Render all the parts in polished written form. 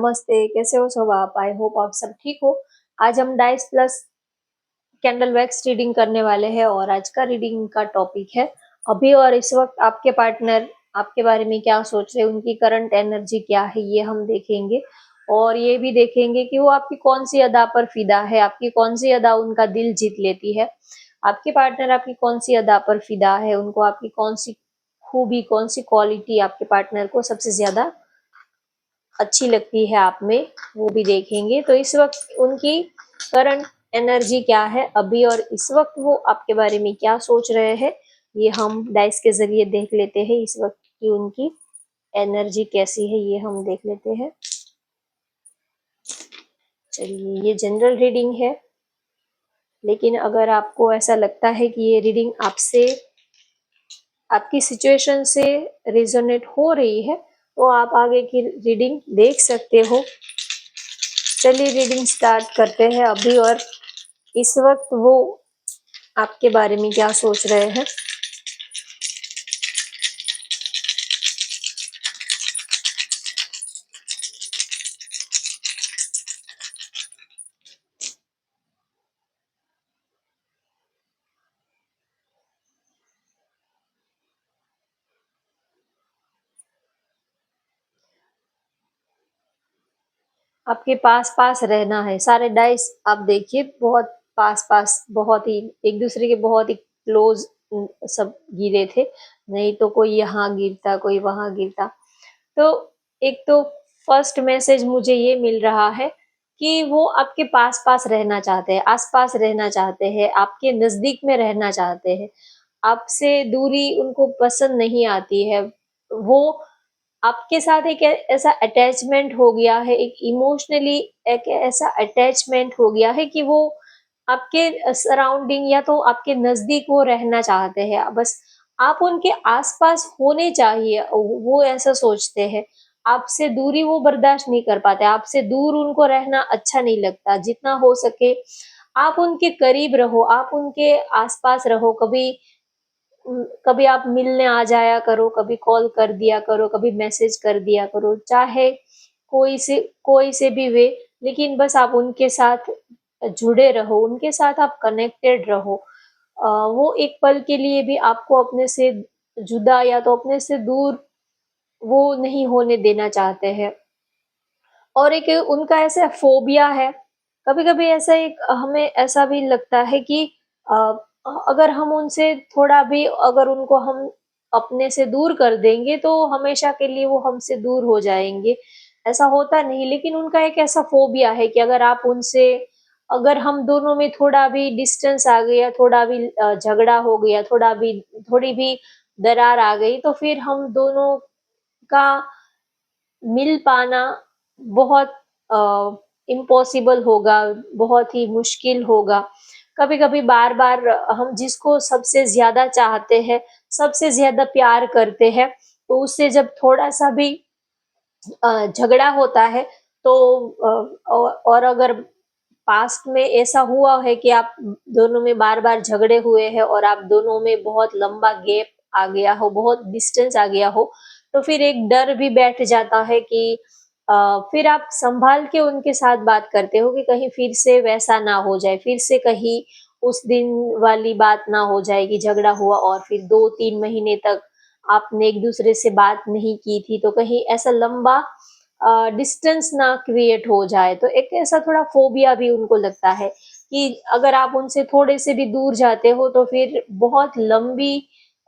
नमस्ते, कैसे हो सब आप? आई होप आप सब ठीक हो। आज हम dice plus candle wax reading करने वाले हैं और आज का रीडिंग का टॉपिक है अभी और इस वक्त आपके पार्टनर आपके बारे में क्या सोच रहे हैं, उनकी करंट एनर्जी क्या है, ये हम देखेंगे। और ये भी देखेंगे कि वो आपकी कौन सी अदा पर फिदा है, आपकी कौन सी अदा उनका दिल जीत लेती है। आपके पार्टनर आपकी कौन सी अदा पर फिदा है, उनको आपकी कौन सी खूबी, कौन सी क्वालिटी आपके पार्टनर को सबसे ज्यादा अच्छी लगती है आप में, वो भी देखेंगे। तो इस वक्त उनकी करंट एनर्जी क्या है अभी और इस वक्त वो आपके बारे में क्या सोच रहे हैं, ये हम डाइस के जरिए देख लेते हैं। इस वक्त की उनकी एनर्जी कैसी है ये हम देख लेते हैं। चलिए, ये जनरल रीडिंग है, लेकिन अगर आपको ऐसा लगता है कि ये रीडिंग आपसे, आपकी सिचुएशन से रेजोनेट हो रही है, तो आप आगे की रीडिंग देख सकते हो। चलिए रीडिंग स्टार्ट करते हैं अभी और इस वक्त वो आपके बारे में क्या सोच रहे हैं। आपके पास पास रहना है, सारे डाइस आप देखिए बहुत पास पास, बहुत ही एक दूसरे के बहुत ही क्लोज सब गिरे थे। नहीं तो कोई यहाँ गिरता, कोई वहां गिरता। तो एक तो फर्स्ट मैसेज मुझे ये मिल रहा है कि वो आपके पास पास रहना चाहते हैं, आस पास रहना चाहते हैं, आपके नजदीक में रहना चाहते हैं। आपसे दूरी उनको पसंद नहीं आती है। वो आपके साथ एक ऐसा अटैचमेंट हो गया है, एक इमोशनली एक ऐसा अटैचमेंट हो गया है कि वो आपके सराउंडिंग या तो आपके नजदीक वो रहना चाहते हैं। बस आप उनके आसपास होने चाहिए, वो ऐसा सोचते हैं। आपसे दूरी वो बर्दाश्त नहीं कर पाते, आपसे दूर उनको रहना अच्छा नहीं लगता। जितना हो सके आप उनके करीब रहो, आप उनके आसपास रहो। कभी कभी आप मिलने आ जाया करो, कभी कॉल कर दिया करो, कभी मैसेज कर दिया करो, चाहे कोई से भी वे, लेकिन बस आप उनके साथ जुड़े रहो, उनके साथ आप कनेक्टेड रहो। वो एक पल के लिए भी आपको अपने से जुदा या तो अपने से दूर वो नहीं होने देना चाहते हैं। और एक उनका ऐसा फोबिया है, कभी-कभी ऐसा एक हमें ऐसा भी लगता है कि अ, अगर हम उनसे थोड़ा भी, अगर उनको हम अपने से दूर कर देंगे तो हमेशा के लिए वो हमसे दूर हो जाएँगे। ऐसा होता नहीं, लेकिन उनका एक ऐसा फोबिया है कि अगर आप उनसे, अगर हम दोनों में थोड़ा भी डिस्टेंस आ गया, थोड़ा भी झगड़ा हो गया, थोड़ी भी दरार आ गई, तो फिर हम दोनों का मिल पाना बहुत इम्पॉसिबल होगा, बहुत ही मुश्किल होगा। कभी-कभी बार-बार हम जिसको सबसे ज़्यादा चाहते हैं, सबसे ज़्यादा प्यार करते हैं, तो उससे जब थोड़ा-सा भी झगड़ा होता है, तो और अगर पास्ट में ऐसा हुआ है कि आप दोनों में बार-बार झगड़े हुए हैं और आप दोनों में बहुत लंबा गैप आ गया हो, बहुत डिस्टेंस आ गया हो, तो फिर एक डर भी बैठ जाता है कि फिर आप संभाल के उनके साथ बात करते हो कि कहीं फिर से वैसा ना हो जाए, फिर से कहीं उस दिन वाली बात ना हो जाए कि झगड़ा हुआ और फिर 2-3 महीने तक आपने एक-दूसरे से बात नहीं की थी, तो कहीं ऐसा लंबा डिस्टेंस ना क्रिएट हो जाए। तो एक ऐसा थोड़ा फोबिया भी उनको लगता है कि अगर आप उनसे थोड़े से भी दूर जाते हो तो फिर बहुत लंबी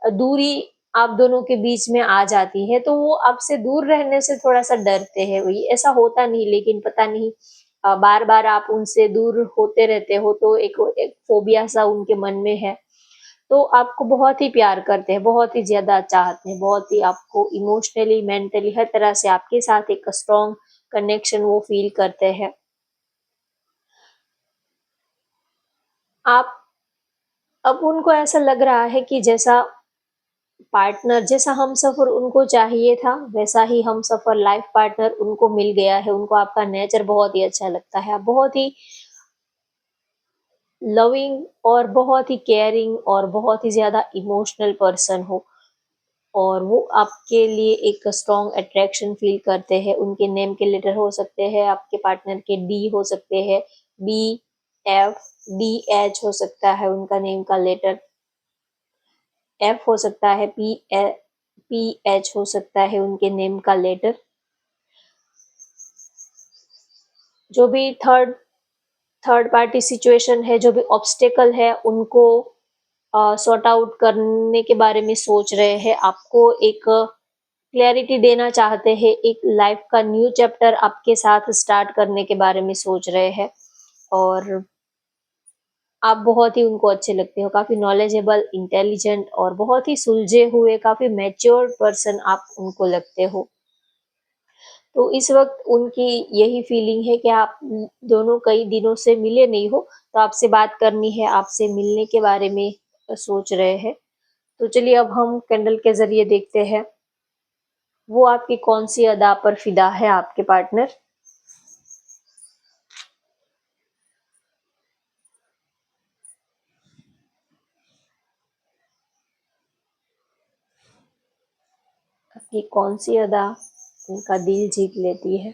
दूरी आप दोनों के बीच में आ जाती है, तो वो आपसे दूर रहने से थोड़ा-सा डरते हैं। वही ऐसा होता नहीं, लेकिन पता नहीं बार-बार आप उनसे दूर होते रहते हो तो एक एक फोबिया सा उनके मन में है। तो आपको बहुत ही प्यार करते हैं, बहुत ही ज़्यादा चाहते हैं, बहुत ही आपको इमोशनली, मेंटली हर तरह से आपके साथ एक स्ट्रॉन्ग कनेक्शन वो फ़ील करते हैं। आप अब उनको ऐसा लग रहा है कि जैसा पार्टनर, जैसा हमसफ़र उनको चाहिए था, वैसा ही हमसफ़र लाइफ़ पार्टनर उनको मिल गया है। उनको आपका नेचर बहुत ही अच्छा लगता है। आप बहुत ही लविंग और बहुत ही केयरिंग और बहुत ही ज़्यादा इमोशनल पर्सन हो। और वो आपके लिए एक स्ट्रॉन्ग अट्रैक्शन फील करते हैं। उनके नेम के लेटर हो सकते हैं, आपके पार्टनर के डी हो सकते हैं, बी, एफ, डी, एच हो सकता है उनका नेम का लेटर, एफ हो सकता है, पी एच हो सकता है उनके नेम का लेटर। जो भी थर्ड थर्ड पार्टी सिचुएशन है, जो भी ऑब्स्टेकल है, उनको सॉर्ट आउट करने के बारे में सोच रहे हैं, आपको एक क्लैरिटी देना चाहते हैं, एक लाइफ का न्यू चैप्टर आपके साथ स्टार्ट करने के बारे में सोच रहे हैं। और आप बहुत ही उनको अच्छे लगते हो, काफी नॉलेजेबल, इंटेलिजेंट और बहुत ही सुलझे हुए, काफी मैच्योर पर्सन आप उनको लगते हो। तो इस वक्त उनकी यही फीलिंग है कि आप दोनों कई दिनों से मिले नहीं हो, तो आपसे बात करनी है, आपसे मिलने के बारे में सोच रहे हैं। तो चलिए अब हम कैंडल के जरिए देखते हैं वो आपकी कौन सी अदा पर फिदा है, आपके पार्टनर। आपकी कौन सी अदा उनका दिल जीत लेती है।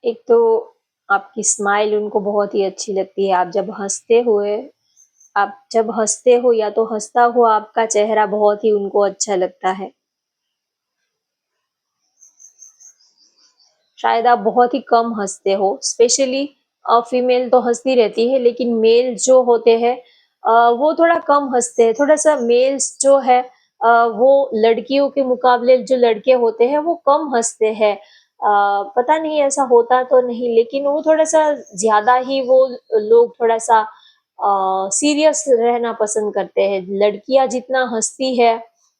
एक तो आपकी स्माइल उनको बहुत ही अच्छी लगती है। आप जब हंसते हो या तो हंसता हुआ आपका चेहरा बहुत ही उनको अच्छा लगता है। शायद आप बहुत ही कम हंसते हो, स्पेशली फीमेल तो हंसती रहती है, लेकिन मेल जो होते हैं वो थोड़ा कम हंसते हैं। थोड़ा सा मेल्स जो है वो लड़कियों के मुकाबले जो लड़के होते हैं वो कम हंसते हैं। पता नहीं ऐसा होता तो नहीं, लेकिन वो थोड़ा सा ज्यादा ही वो लोग थोड़ा सा सीरियस रहना पसंद करते हैं। लड़कियां जितना हंसती है,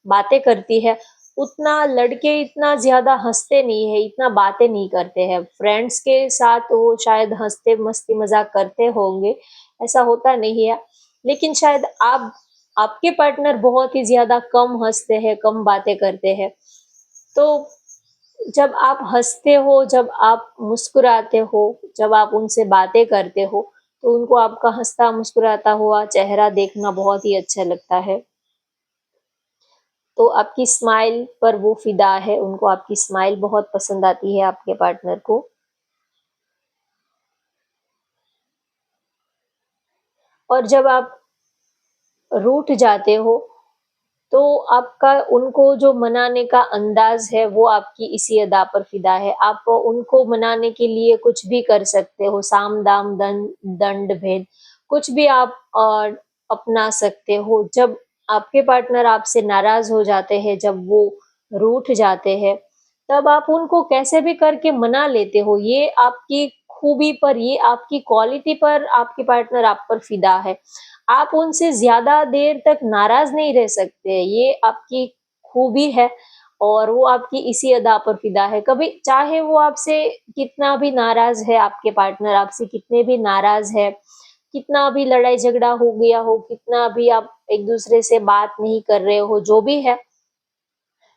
बातें करती है, उतना लड़के इतना ज्यादा हंसते नहीं है, इतना बातें नहीं करते हैं। फ्रेंड्स के साथ वो शायद हंसते मस्ती मजाक करते होंगे, ऐसा होता नहीं है। लेकिन शायद आपके पार्टनर बहुत ही ज्यादा कम हंसते हैं, कम बातें करते हैं। तो जब आप हंसते हो, जब आप मुस्कुराते हो, जब आप उनसे बातें करते हो, तो उनको आपका हंसता मुस्कुराता हुआ चेहरा देखना बहुत ही अच्छा लगता है। तो आपकी स्माइल पर वो फिदा है, उनको आपकी स्माइल बहुत पसंद आती है आपके पार्टनर को। और जब आप रूठ जाते हो, तो आपका उनको जो मनाने का अंदाज है वो आपकी इसी अदा पर फिदा है। आप उनको मनाने के लिए कुछ भी कर सकते हो, साम दाम दंड भेद, कुछ भी आप अपना सकते हो। जब आपके पार्टनर आपसे नाराज हो जाते हैं, जब वो रूठ जाते हैं, तब आप उनको कैसे भी करके मना लेते हो। ये आपकी खूबी पर, ये आपकी क्वालिटी पर आपके पार्टनर आप पर फिदा है। आप उनसे ज़्यादा देर तक नाराज़ नहीं रह सकते, ये आपकी खूबी है और वो आपकी इसी अदा पर फ़िदा है। कभी चाहे वो आपसे कितना भी नाराज़ है, आपके पार्टनर आपसे कितने भी नाराज़ है, कितना भी लड़ाई झगड़ा हो गया हो, कितना भी आप एक-दूसरे से बात नहीं कर रहे हो, जो भी है,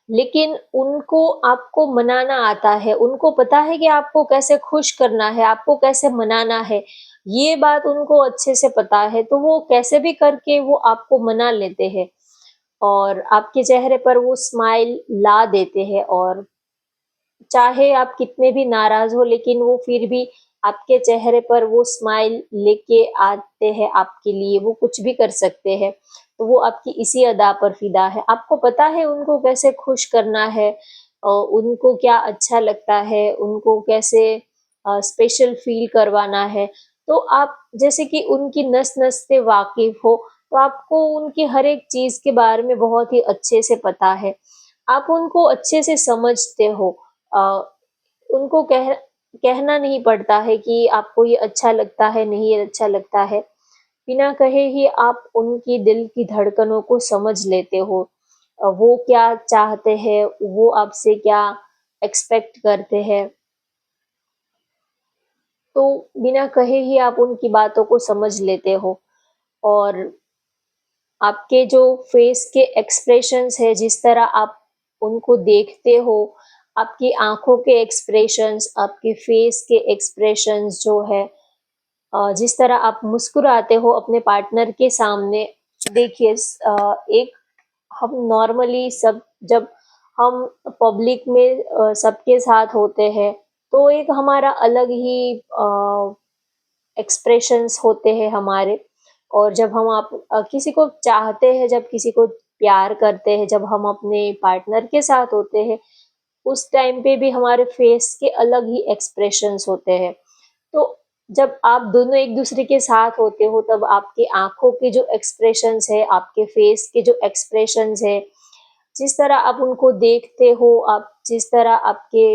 लेकिन उनको आपको मनाना आता है, उनको पता है कि आपको कैसे खुश करना है, आपको कैसे मनाना है, ये बात उनको अच्छे से पता है, तो वो कैसे भी करके वो आपको मना लेते हैं और आपके चेहरे पर वो स्माइल ला देते हैं। और चाहे आप कितने भी नाराज़ हो, लेकिन वो फिर भी आपके चेहरे पर वो स्माइल लेके आते हैं आपके लिए, वो कुछ भी कर सकते हैं। तो वो आपकी इसी अदा पर फ़िदा है। आपको पता है उनको कैसे खुश करना है, उनको क्या अच्छा लगता है, उनको कैसे स्पेशल फ़ील करवाना है। तो आप जैसे कि उनकी नस-नस से वाकिफ़ हो, तो आपको उनकी हर एक चीज़ के बारे में बहुत ही अच्छे से पता है। आप उनको अच्छे से समझते हो। अ, उनको कहना नहीं पड़ता है कि आपको ये अच्छा लगता है, नहीं ये अच्छा लगता है। बिना कहे ही आप उनकी दिल की धड़कनों को समझ लेते हो। वो क्या चाहते हैं, वो आपसे क्या एक्सपेक्ट करते हैं। तो बिना कहे ही आप उनकी बातों को समझ लेते हो। और आपके जो फेस के एक्सप्रेशंस है, जिस तरह आप उनको देखते हो, आपकी आँखों के एक्सप्रेशंस, आपके फेस के एक्सप्रेशंस जो है, जिस तरह आप मुस्कुराते हो अपने पार्टनर के सामने। देखिए एक हम नॉर्मली सब जब हम पब्लिक में सबके साथ होते हैं, तो एक हमारा अलग ही एक्सप्रेशंस होते हैं हमारे। और जब हम किसी को चाहते हैं, जब किसी को प्यार करते हैं, जब हम अपने पार्टनर के साथ होते हैं, उस टाइम पे भी हमारे फेस के अलग ही एक्सप्रेशंस होते हैं। तो जब आप दोनों एक दूसरे के साथ होते हो, तब आपकी आंखों के जो एक्सप्रेशंस है, आपके फेस के जो एक्सप्रेशंस है, जिस तरह आप उनको देखते हो, आप जिस तरह आपके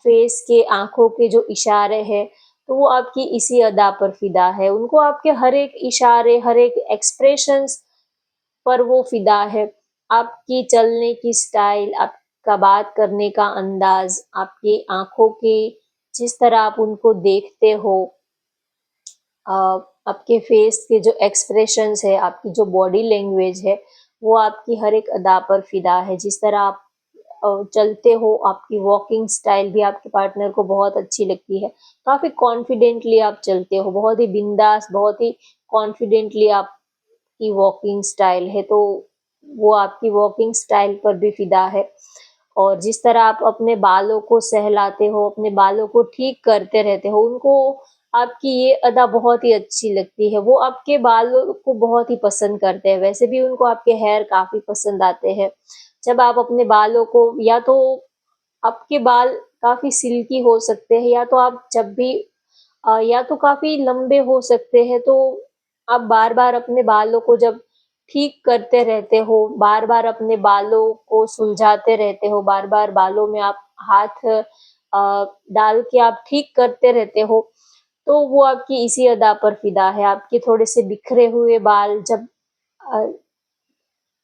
फेस के आंखों के जो इशारे हैं, तो वो आपकी इसी अदा पर फिदा है। उनको आपके हर एक इशारे, हर एक एक्सप्रेशंस पर वो फिदा है। आपकी चलने की स्टाइल, आपका बात करने का अंदाज, आपकी आंखों के जिस तरह आप उनको देखते हो, अ, आपके फेस के जो एक्सप्रेशंस है, आपकी जो बॉडी लैंग्वेज है, वो आपकी हर एक अदा पर फिदा है। जिस तरह आप चलते हो, आपकी वॉकिंग स्टाइल भी आपके पार्टनर को बहुत अच्छी लगती है। काफ़ी कॉन्फिडेंटली आप चलते हो, बहुत ही बिंदास, बहुत ही कॉन्फिडेंटली आपकी वॉकिंग स्टाइल है, तो वो आपकी वॉकिंग स्टाइल पर भी फिदा है। और जिस तरह आप अपने बालों को सहलाते हो, अपने बालों को ठीक करते रहते हो, उनको आपकी ये अदा बहुत ही अच्छी लगती है। वो आपके बालों को बहुत ही पसंद करते हैं, वैसे भी उनको आपके हेयर काफ़ी पसंद आते हैं। जब आप अपने बालों को, या तो आपके बाल काफ़ी सिल्की हो सकते हैं, या तो आप जब भी या तो काफ़ी लंबे हो सकते हैं, तो आप बार-बार अपने बालों को जब ठीक करते रहते हो, बार-बार अपने बालों को सुलझाते रहते हो, बार-बार बालों में आप हाथ डाल के आप ठीक करते रहते हो, तो वो आपकी इसी अदा पर फ़िदा है। आपके थोड़े से बिखरे हुए बाल जब अ,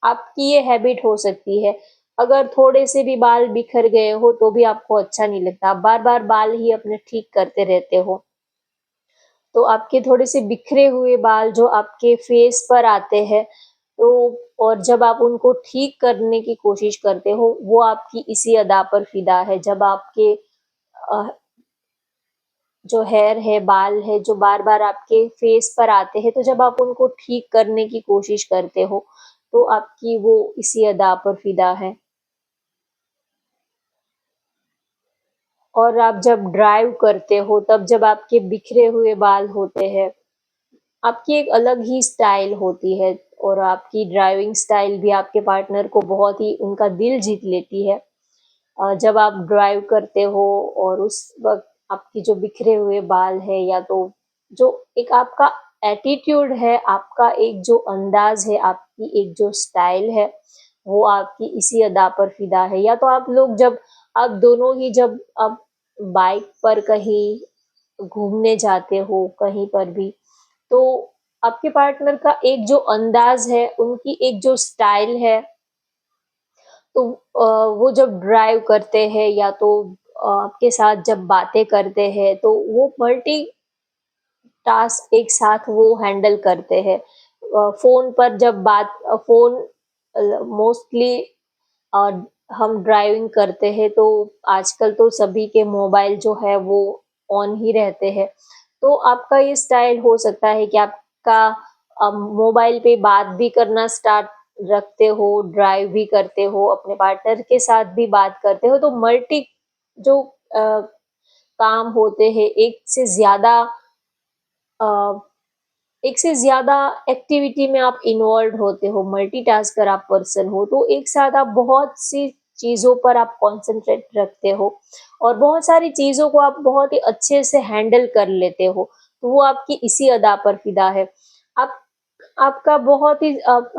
आपकी ये हैबिट हो सकती है। अगर थोड़े से भी बाल बिखर गए हो, तो भी आपको अच्छा नहीं लगता। आप बार-बार बाल ही अपने ठीक करते रहते हो। तो आपके थोड़े से बिखरे हुए बाल जो आपके फेस पर आते हैं, तो और जब आप उनको ठीक करने की कोशिश करते हो, वो आपकी इसी अदा पर फ़िदा है। जब आपके अ, जो हेयर है, बाल है, जो बार-बार आपके फेस पर आते हैं, तो जब आप उनको ठीक करने की कोशिश करते हो, तो आपकी वो इसी अदा पर फ़िदा है। और आप जब ड्राइव करते हो, तब जब आपके बिखरे हुए बाल होते हैं, आपकी एक अलग ही स्टाइल होती है, और आपकी ड्राइविंग स्टाइल भी आपके पार्टनर को बहुत ही, उनका दिल जीत लेती है। जब आप ड्राइव करते हो और उस वक़्त आपके जो बिखरे हुए बाल है, या तो जो एक आपका एटीट्यूड है, आपका एक जो अंदाज़ है, आपकी एक जो स्टाइल है, वो आपकी इसी अदा पर फ़िदा है। या तो आप लोग जब आप दोनों ही जब आप बाइक पर कहीं घूमने जाते हो, कहीं पर भी, तो आपके पार्टनर का एक जो अंदाज़ है, उनकी एक जो स्टाइल है, तो वो जब ड्राइव करते हैं, या तो आपके साथ जब बातें करते हैं, तो वो मल्टी टास्क एक साथ वो हैंडल करते हैं। फ़ोन पर जब फ़ोन मोस्टली अ, हम ड्राइविंग करते हैं, तो आजकल तो सभी के मोबाइल जो है वो ऑन ही रहते हैं। तो आपका ये स्टाइल हो सकता है कि आपका मोबाइल पे बात भी करना स्टार्ट रखते हो, ड्राइव भी करते हो, अपने पार्टनर के साथ भी बात करते हो, तो मल्टी जो काम होते हैं, अ, एक से ज़्यादा एक्टिविटी में आप इन्वॉल्व्ड होते हो, मल्टीटास्कर आप पर्सन हो, तो एक साथ आप बहुत सी चीज़ों पर आप कॉन्संट्रेट रखते हो, और बहुत सारी चीज़ों को आप बहुत ही अच्छे से हैंडल कर लेते हो, तो वो आपकी इसी अदा पर फ़िदा है। आप आपका बहुत ही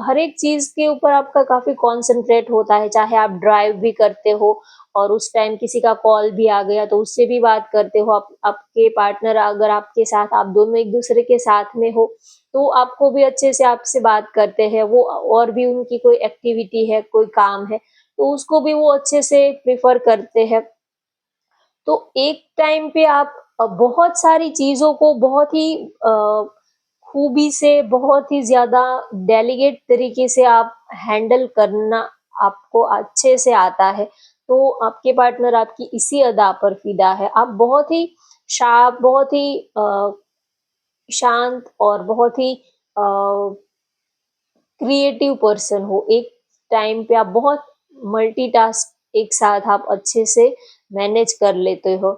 हर एक चीज़ के ऊपर आपका काफ़ी कॉन्संट्रेट होता है, चाहे आप ड्राइव भी करते हो, और उस टाइम किसी का कॉल भी आ गया, तो उससे भी बात करते हो। आप आपके पार्टनर अगर आपके साथ, आप दोनों एक-दूसरे के साथ में हो, तो आपको भी अच्छे से आपसे बात करते हैं। वो और भी उनकी कोई एक्टिविटी है, कोई काम है, तो उसको भी वो अच्छे से प्रेफ़र करते हैं। तो एक टाइम पे आप बहुत सारी चीज़ों को बहुत ही खूबी से, बहुत ही ज़्यादा डेलिकेट तरीके से आप हैंडल करना आपको अच्छे से आता है, तो आपके पार्टनर आपकी इसी अदा पर फ़िदा है। आप बहुत ही शार्प, बहुत ही शांत और बहुत ही अ, क्रिएटिव पर्सन हो। एक टाइम पे आप बहुत मल्टीटास्क एक साथ आप अच्छे से मैनेज कर लेते हो।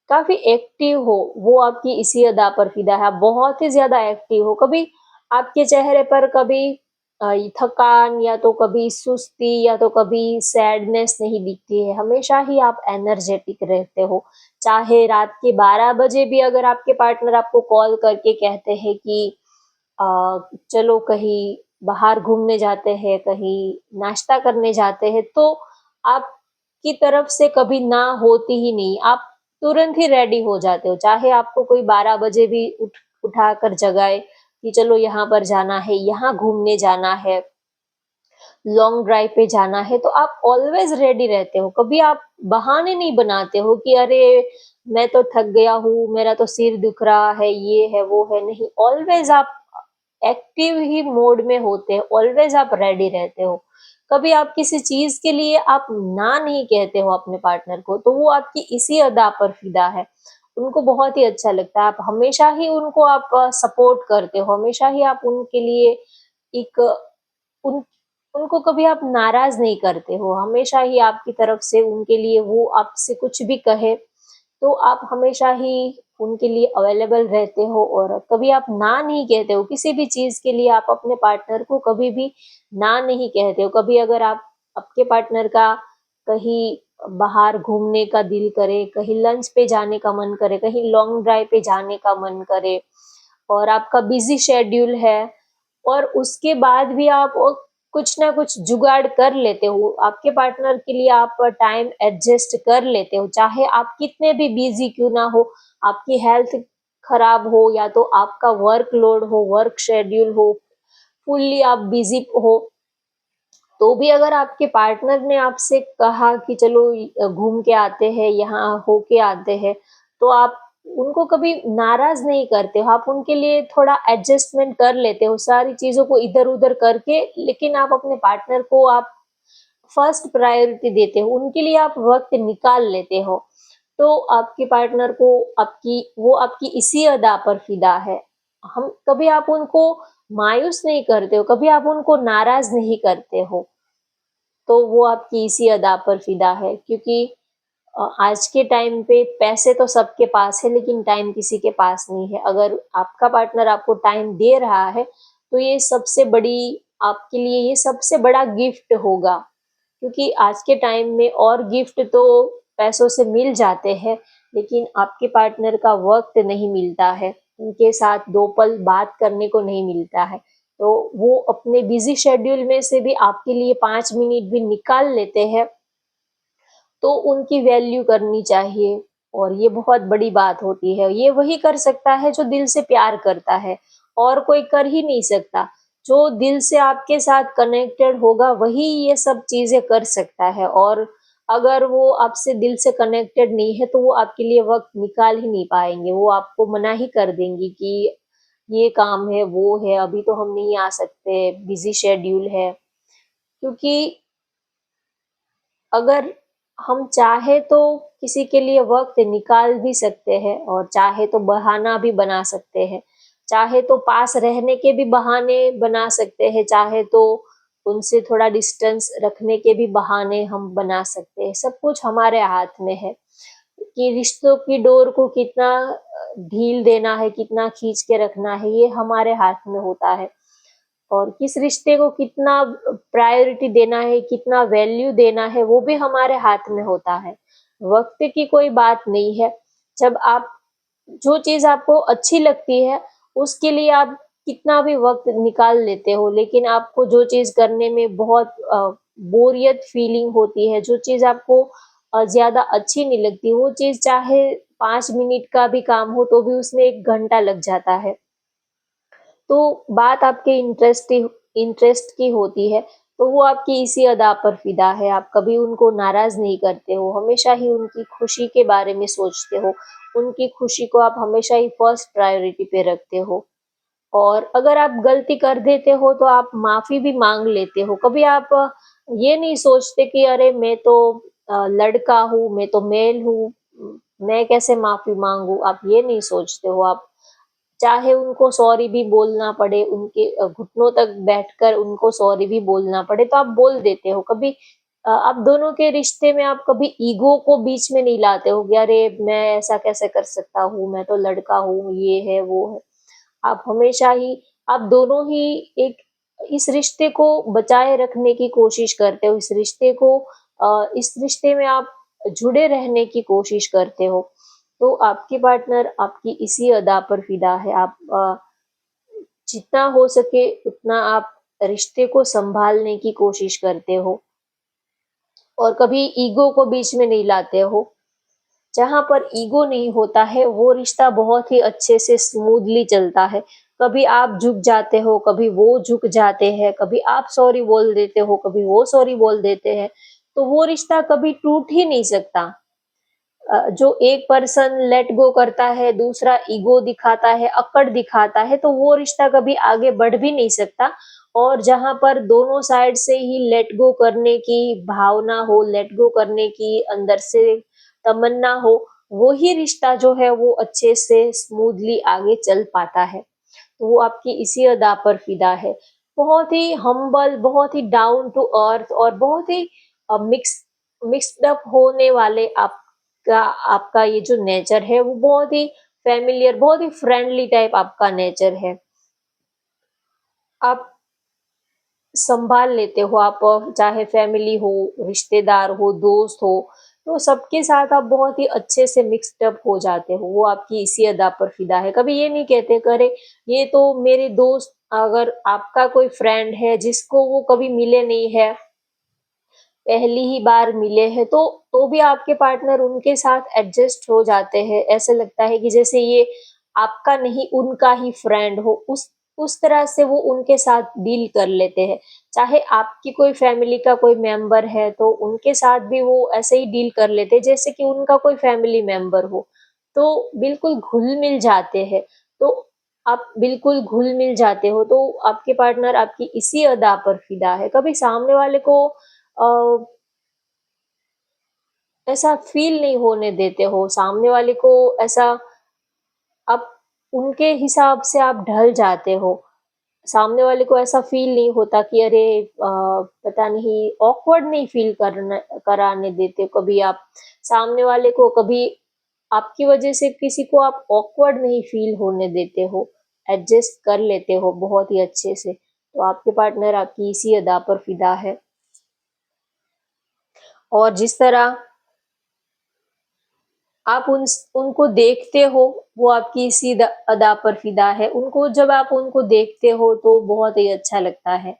काफ़ी एक्टिव हो, वो आपकी इसी अदा पर फ़िदा है। आप बहुत ही ज़्यादा एक्टिव हो, कभी आपके चेहरे पर कभी थकान या तो कभी सुस्ती या तो कभी सैडनेस नहीं दिखती है। हमेशा ही आप एनर्जेटिक रहते हो। चाहे रात के 12 बजे भी अगर आपके पार्टनर आपको कॉल करके कहते हैं कि अ, चलो कहीं बाहर घूमने जाते हैं, कहीं नाश्ता करने जाते हैं, तो आपकी तरफ से कभी ना होती ही नहीं। आप तुरंत ही रेडी हो जाते हो। चाहे आपको कोई 12 बजे भी उठाकर जगाए कि चलो यहाँ पर जाना है, यहाँ घूमने जाना है, लॉन्ग ड्राइव पे जाना है, तो आप ऑलवेज रेडी रहते हो। कभी आप बहाने नहीं बनाते हो कि अरे मैं तो थक गया हूँ, मेरा तो सिर दुख रहा है, ये है, वो है, नहीं। ऑलवेज आप एक्टिव ही मोड में होते हैं, ऑलवेज आप रेडी रहते हो। कभी आप किसी चीज़ के लिए आप ना नहीं कहते हो अपने पार्टनर को, तो वो आपकी इसी अदा पर फ़िदा है। उनको बहुत ही अच्छा लगता है, आप हमेशा ही उनको आप सपोर्ट करते हो, हमेशा ही आप उनके लिए एक उन उनको कभी आप नाराज़ नहीं करते हो, हमेशा ही आपकी तरफ से उनके लिए वो आपसे कुछ भी कहे, तो आप हमेशा ही उनके लिए अवेलेबल रहते हो और कभी आप ना नहीं कहते हो। किसी भी चीज़ के लिए आप अपने पार्टनर को कभी भी ना नहीं कहते हो। कभी अगर आप आपके पार्टनर का कहीं बाहर घूमने का दिल करे, कहीं लंच पे जाने का मन करे, कहीं लॉन्ग ड्राइव पे जाने का मन करे और आपका बिज़ी शेड्यूल है और उसके बाद भी आप कुछ ना कुछ जुगाड़ कर लेते हो। आपके पार्टनर के लिए आप टाइम एडजस्ट कर लेते हो। चाहे आप कितने भी बिज़ी क्यों ना हो, आपकी हेल्थ खराब हो या तो आपका वर्कलोड हो, वर्क शेड्यूल हो, फुल्ली आप बिज़ी हो, तो भी अगर आपके पार्टनर ने आपसे कहा कि चलो घूम के आते हैं, यहाँ होके आते हैं, तो आप उनको कभी नाराज़ नहीं करते हो, आप उनके लिए थोड़ा एडजस्टमेंट कर लेते हो, सारी चीज़ों को इधर-उधर करके, लेकिन आप अपने पार्टनर को आप फर्स्ट प्रायोरिटी देते हो, उनके लिए आप वक़्त निकाल लेते हो। तो आपके पार्टनर को आपकी वो आपकी इसी अदा पर फ़िदा है। हम कभी आप उनको मायूस नहीं करते हो, कभी आप उनको नाराज़ नहीं करते हो। तो वो आपकी इसी अदा पर फ़िदा है क्योंकि आज के टाइम पे पैसे तो सबके पास है लेकिन टाइम किसी के पास नहीं है। अगर आपका पार्टनर आपको टाइम दे रहा है, तो ये सबसे बड़ी आपके लिए ये सबसे बड़ा गिफ्ट होगा क्योंकि आज के टाइम में और गिफ्ट तो पैसों से मिल जाते हैं, लेकिन आपके पार्टनर का वक़्त नहीं मिलता है, उनके साथ 2 पल बात करने को नहीं मिलता है। तो वो अपने बिज़ी शेड्यूल में से भी आपके लिए 5 मिनट भी निकाल लेते हैं, तो उनकी वैल्यू करनी चाहिए और ये बहुत बड़ी बात होती है। ये वही कर सकता है जो दिल से प्यार करता है और कोई कर ही नहीं सकता। जो दिल से आपके साथ कनेक्टेड होगा वही ये सब चीज़ें कर सकता है और अगर वो आपसे दिल से कनेक्टेड नहीं है तो वो आपके लिए वक़्त निकाल ही नहीं पाएँगे। वो आपको मना ही कर देंगे कि ये काम है, वो है, अभी तो हम नहीं आ सकते, बिज़ी शेड्यूल है। क्योंकि अगर हम चाहे तो किसी के लिए वक़्त निकाल भी सकते हैं और चाहे तो बहाना भी बना सकते हैं। चाहे तो पास रहने के भी बहाने बना सकते हैं, चाहे तो उनसे थोड़ा डिस्टेंस रखने के भी बहाने हम बना सकते हैं। सब कुछ हमारे हाथ में है कि रिश्तों की डोर को कितना ढील देना है, कितना खींच के रखना है, ये हमारे हाथ में होता है। और किस रिश्ते को कितना प्रायोरिटी देना है, कितना वैल्यू देना है, वो भी हमारे हाथ में होता है। वक़्त की कोई बात नहीं है। जब आप जो चीज़ आपको अच्छी लगती है, उसके लिए आप कितना भी वक़्त निकाल लेते हो, लेकिन आपको जो चीज़ करने में बहुत बोरियत फीलिंग होती है, जो चीज़ आपको ज़्यादा अच्छी नहीं लगती, वो चीज़ चाहे 5 मिनट का भी काम हो, तो भी उसमें 1 घंटा लग जाता है। तो बात आपके इंटरेस्ट की होती है, तो वो आपकी इसी अदा पर फ़िदा है, आप कभी उनको नाराज़ नहीं करते हो, हमेशा ही उनकी खुशी के बारे में सोचते हो, उनकी खुशी को आप हमेशा ही फर्स्ट प्रायोरिटी पे रखते हो और अगर आप गलती कर देते हो तो आप माफ़ी भी माँग लेते हो। कभी आप ये नहीं सोचते कि अरे मैं तो लड़का हूँ, मैं तो मेल हूँ, मैं कैसे माफ़ी माँगूँ? आप ये नहीं सोचते हो। आप चाहे उनको सॉरी भी बोलना पड़े, उनके घुटनों तक बैठकर उनको सॉरी भी बोलना पड़े, तो आप बोल देते हो। कभी आप दोनों के रिश्ते में आप कभी ईगो को बीच में नहीं लाते हो कि अरे! मैं ऐसा कैसे कर सकता हूँ, मैं तो लड़का हूँ, ये है, वो है। आप हमेशा ही आप दोनों ही एक इस रिश्ते को बचाए रखने की कोशिश करते हो, इस रिश्ते में आप जुड़े रहने की कोशिश करते हो। तो आपकी पार्टनर आपकी इसी अदा पर फ़िदा है। आप जितना हो सके उतना आप रिश्ते को सँभालने की कोशिश करते हो और कभी ईगो को बीच में नहीं लाते हो। जहाँ पर ईगो नहीं होता है, वो रिश्ता बहुत ही अच्छे से स्मूथली चलता है। कभी आप झुक जाते हो, कभी वो झुक जाते हैं, कभी आप सॉरी बोल देते हो, कभी वो सॉरी बोल देते हैं, तो वो रिश्ता कभी टूट ही नहीं सकता। जो एक पर्सन लेट गो करता है, दूसरा ईगो दिखाता है, अकड़ दिखाता है, तो वो रिश्ता कभी आगे बढ़ भी नहीं सकता और जहाँ पर दोनों साइड से ही लेट गो करने की भावना हो, लेट गो करने की अंदर से तमन्ना हो, वो ही रिश्ता जो है वो अच्छे से स्मूथली आगे चल पाता है। तो वो आपकी इसी अदा पर फ़िदा है। बहुत ही हम्बल, बहुत ही डाउन टू अर्थ और बहुत ही मिक्स्ड अप होने वाले आपका आपका ये जो नेचर है वो बहुत ही फ़ैमिलियर, बहुत ही फ्रेंडली टाइप आपका नेचर है। आप संभाल लेते हो आप चाहे फैमिली हो, रिश्तेदार हो, दोस्त हो, तो सबके साथ आप बहुत ही अच्छे से मिक्स्ड अप हो जाते हो, वो आपकी इसी अदा पर फ़िदा है। कभी ये नहीं कहते कि अरे! ये तो मेरे दोस्त अगर आपका कोई फ्रेंड है जिसको वो कभी मिले नहीं है, पहली ही बार मिले हैं तो भी आपके पार्टनर उनके साथ एडजस्ट हो जाते हैं। ऐसा लगता है कि जैसे ये आपका नहीं उनका ही फ्रेंड हो, उस तरह से वो उनके साथ डील कर लेते हैं। चाहे आपकी कोई फैमिली का कोई मेंबर है तो उनके साथ भी वो ऐसे ही डील कर लेते हैं जैसे कि उनका कोई फैमिली मेंबर हो। तो बिल्कुल घुल-मिल जाते हैं। तो आप बिल्कुल घुल-मिल जाते हो तो आपके पार्टनर आपकी इसी अदा पर फ़िदा है। कभी सामने वाले को अ, ऐसा फ़ील नहीं होने देते हो, सामने वाले को ऐसा आप उनके हिसाब से आप ढल जाते हो। सामने वाले को ऐसा फ़ील नहीं होता कि अरे पता नहीं ऑकवर्ड नहीं फ़ील कराने देते कभी आप सामने वाले को कभी आपकी वज़ह से किसी को आप ऑकवर्ड नहीं फ़ील होने देते हो, एडजस्ट कर लेते हो बहुत ही अच्छे से। तो आपके पार्टनर आपकी इसी अदा पर फ़िदा है। और जिस तरह आप उनको देखते हो, वो आपकी इसी अदा पर फ़िदा है। उनको जब आप उनको देखते हो तो बहुत ही अच्छा लगता है।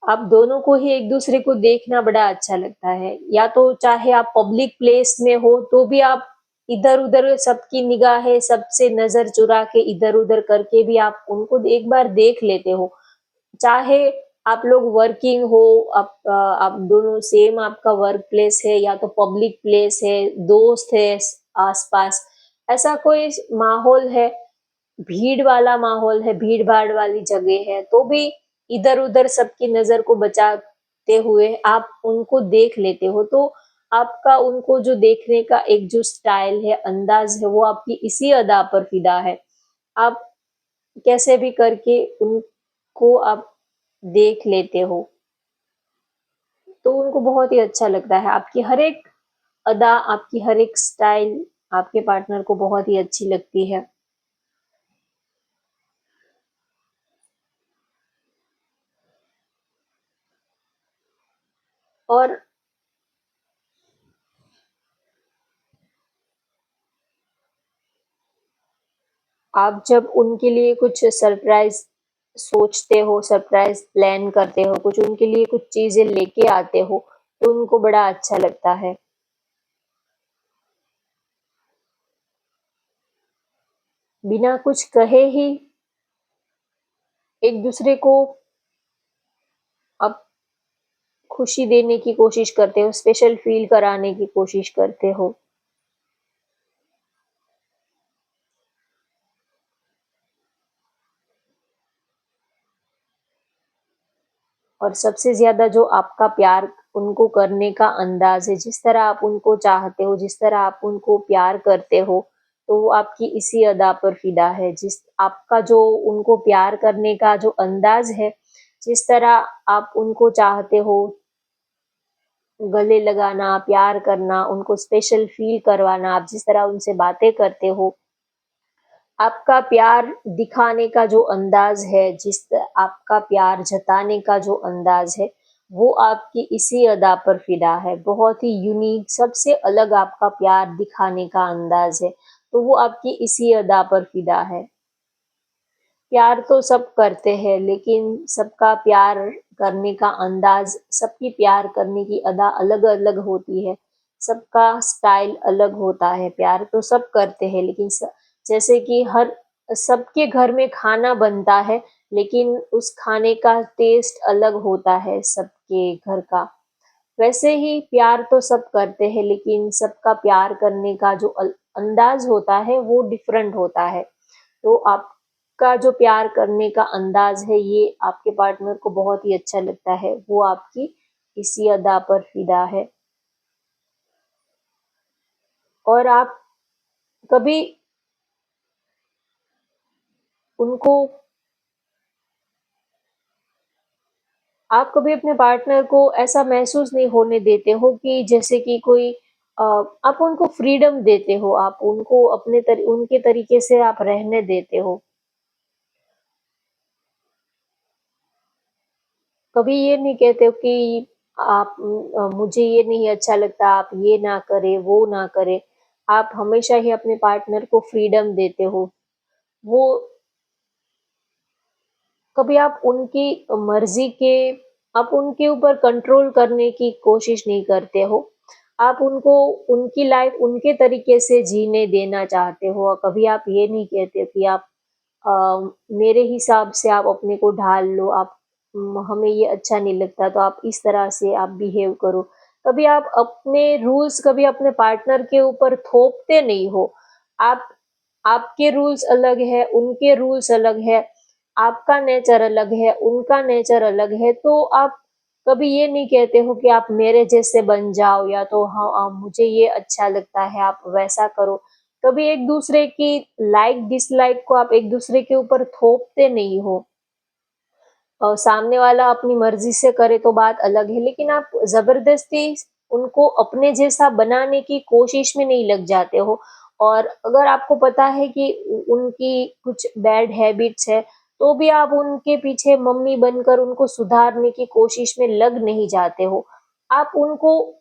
आप दोनों को ही एक-दूसरे को देखना बड़ा अच्छा लगता है। या तो चाहे आप पब्लिक प्लेस में हो तो भी आप इधर-उधर सबकी निगाहें सबसे नज़र चुरा के इधर-उधर करके भी आप उनको एक बार देख लेते हो। चाहे आप लोग वर्किंग हो, आप दोनों सेम आपका वर्क प्लेस है या तो पब्लिक प्लेस है, दोस्त है आस-पास, ऐसा कोई माहौल है, भीड़ वाला माहौल है, भीड़-भाड़ वाली जगह है, तो भी इधर-उधर सबकी नज़र को बचाते हुए आप उनको देख लेते हो, तो आपका उनको जो देखने का एक जो स्टाइल है, अंदाज़ है, वो आपकी इसी अदा पर फ़िदा है। आप कैसे भी करके उनको आप देख लेते हो, तो उनको बहुत ही अच्छा लगता है। आपकी हर एक अदा, आपकी हर एक स्टाइल आपके पार्टनर को बहुत ही अच्छी लगती है। और आप जब उनके लिए कुछ सरप्राइज़ सोचते हो, सरप्राइज़ प्लान करते हो, कुछ उनके लिए कुछ चीज़ें लेके आते हो, तो उनको बड़ा अच्छा लगता है। बिना कुछ कहे ही एक-दूसरे को आप खुशी देने की कोशिश करते हो, स्पेशल फ़ील कराने की कोशिश करते हो। और सबसे ज़्यादा जो आपका प्यार उनको करने का अंदाज़ है, जिस तरह आप उनको चाहते हो, जिस तरह आप उनको प्यार करते हो, तो वो आपकी इसी अदा पर फ़िदा है। जिस आपका जो उनको प्यार करने का जो अंदाज़ है, जिस तरह आप उनको चाहते हो, गले लगाना, प्यार करना, उनको स्पेशल फ़ील करवाना, आप जिस तरह उनसे बातें करते हो, आपका प्यार दिखाने का जो अंदाज है, आपका प्यार जताने का जो अंदाज है, वो आपकी इसी अदा पर फिदा है। बहुत ही यूनिक, सबसे अलग आपका प्यार दिखाने का अंदाज है, तो वो आपकी इसी अदा पर फिदा है। प्यार तो सब करते हैं, लेकिन सबका प्यार करने का अंदाज, सबकी प्यार करने की अदा अलग-अलग होती है। सबका स्टाइल अलग होता है। प्यार तो सब करते हैं, लेकिन जैसे कि हर सबके घर में खाना बनता है, लेकिन उस खाने का टेस्ट अलग होता है सबके घर का। वैसे ही प्यार तो सब करते हैं, लेकिन सबका प्यार करने का जो अंदाज होता है, वो डिफरेंट होता है। तो आपका जो प्यार करने का अंदाज है, ये आपके पार्टनर को बहुत ही अच्छा लगता है। वो आपकी इसी अदा पर फिदा है। और कभी उनको आप कभी अपने पार्टनर को ऐसा महसूस नहीं होने देते हो कि जैसे कि कोई आप उनको फ्रीडम देते हो, आप उनको उनके तरीके से आप रहने देते हो। कभी ये नहीं कहते हो कि मुझे ये नहीं अच्छा लगता, आप ये ना करें, वो ना करें। आप हमेशा ही अपने पार्टनर को फ्रीडम देते हो। वो कभी आप उनके ऊपर कंट्रोल करने की कोशिश नहीं करते हो। आप उनको उनकी लाइफ उनके तरीके से जीने देना चाहते हो, और कभी आप ये नहीं कहते कि आप मेरे हिसाब से आप अपने को ढाल लो, हमें ये अच्छा नहीं लगता, तो आप इस तरह से आप बिहेव करो। कभी आप अपने रूल्स कभी अपने पार्टनर के ऊपर थोपते नहीं हो। आप आपके रूल्स अलग है, उनके रूल्स अलग है, आपका नेचर अलग है, उनका नेचर अलग है, तो आप कभी ये नहीं कहते हो कि आप मेरे जैसे बन जाओ, या तो हाँ मुझे ये अच्छा लगता है, आप वैसा करो। कभी एक दूसरे की लाइक डिसलाइक को आप एक दूसरे के ऊपर थोपते नहीं हो। और सामने वाला अपनी मर्जी से करे तो बात अलग है, लेकिन आप जबरदस्ती उनको अपने जैसा बनाने की कोशिश में नहीं लग जाते हो। और अगर आपको पता है कि उनकी कुछ बैड हैबिट्स है, तो भी आप उनके पीछे मम्मी बनकर उनको सुधारने की कोशिश में लग नहीं जाते हो। आप उनको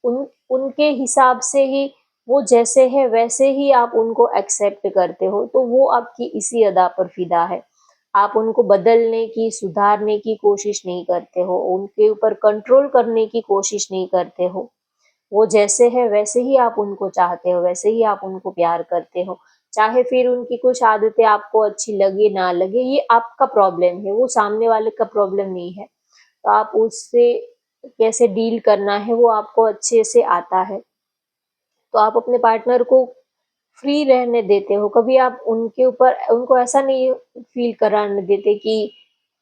उन उनके हिसाब से ही, वो जैसे है वैसे ही आप उनको एक्सेप्ट करते हो, तो वो आपकी इसी अदा पर फिदा है। आप उनको बदलने की, सुधारने की कोशिश नहीं करते हो, उनके ऊपर कंट्रोल करने की कोशिश नहीं करते हो। वो जैसे है वैसे ही आप उनको चाहते हो, वैसे ही आप उनको प्यार करते हो। चाहे फिर उनकी कुछ आदतें आपको अच्छी लगे ना लगे, ये आपका प्रॉब्लम है, वो सामने वाले का प्रॉब्लम नहीं है। तो आप उससे कैसे डील करना है, वो आपको अच्छे से आता है। तो आप अपने पार्टनर को फ्री रहने देते हो। कभी आप उनको ऐसा नहीं फ़ील कराने देते कि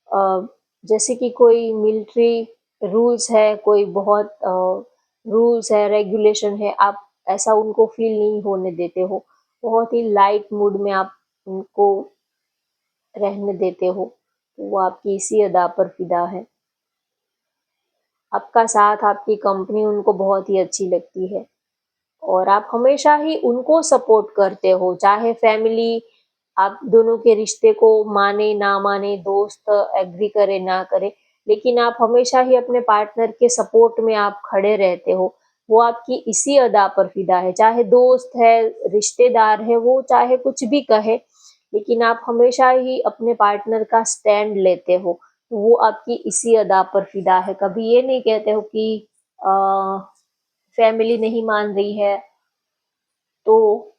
अ, जैसे कि कोई मिलिट्री रूल्स है, कोई बहुत रूल्स है, रेगुलेशन है, आप ऐसा उनको फ़ील नहीं होने देते हो। बहुत ही लाइट मूड में आप उनको रहने देते हो। वो आपकी इसी अदा पर फ़िदा है। आपका साथ, आपकी कंपनी उनको बहुत ही अच्छी लगती है। और आप हमेशा ही उनको सपोर्ट करते हो, चाहे फैमिली आप दोनों के रिश्ते को माने ना माने, दोस्त एग्री करे ना करे, लेकिन आप हमेशा ही अपने पार्टनर के सपोर्ट में आप खड़े रहते हो। वो आपकी इसी अदा पर फिदा है, चाहे दोस्त है, रिश्तेदार है, वो चाहे कुछ भी कहे, लेकिन आप हमेशा ही अपने पार्टनर का स्टैंड लेते हो। वो आपकी इसी अदा पर फिदा है। कभी ये नहीं कहते हो कि अ, फैमिली नहीं मान रही है, तो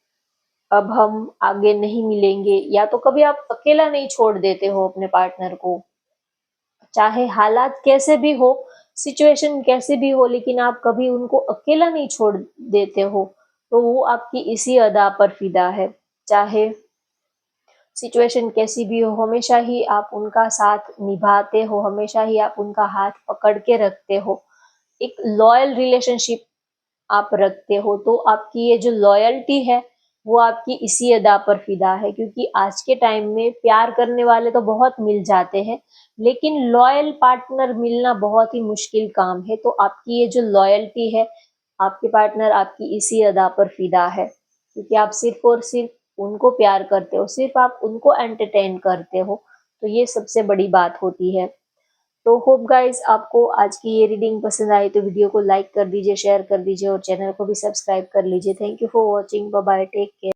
अब हम आगे नहीं मिलेंगे, या तो कभी आप अकेला नहीं छोड़ देते हो अपने पार्टनर को। चाहे हालात कैसे भी हो, सिचुएशन कैसे भी हो, लेकिन आप कभी उनको अकेला नहीं छोड़ देते हो। तो वो आपकी इसी अदा पर फिदा है। चाहे सिचुएशन कैसी भी हो, हमेशा ही आप उनका साथ निभाते हो, हमेशा ही आप उनका हाथ पकड़ के रखते हो, एक लॉयल रिलेशनशिप आप रखते हो, तो आपकी ये जो लॉयल्टी है वो आपकी इसी अदा पर फिदा है। क्योंकि आज के टाइम में प्यार करने वाले तो बहुत मिल जाते हैं, लेकिन लॉयल पार्टनर मिलना बहुत ही मुश्किल काम है। तो आपकी ये जो लॉयल्टी है, आपके पार्टनर आपकी इसी अदा पर फिदा है, क्योंकि आप सिर्फ और सिर्फ उनको प्यार करते हो, सिर्फ आप उनको एंटरटेन करते हो। तो ये सबसे बड़ी बात होती है। तो होप गाइस आपको आज की ये रीडिंग पसंद आई, तो वीडियो को लाइक कर दीजिए, शेयर कर दीजिए और चैनल को भी सब्सक्राइब कर लीजिए। Thank you for watching. Bye bye, take care.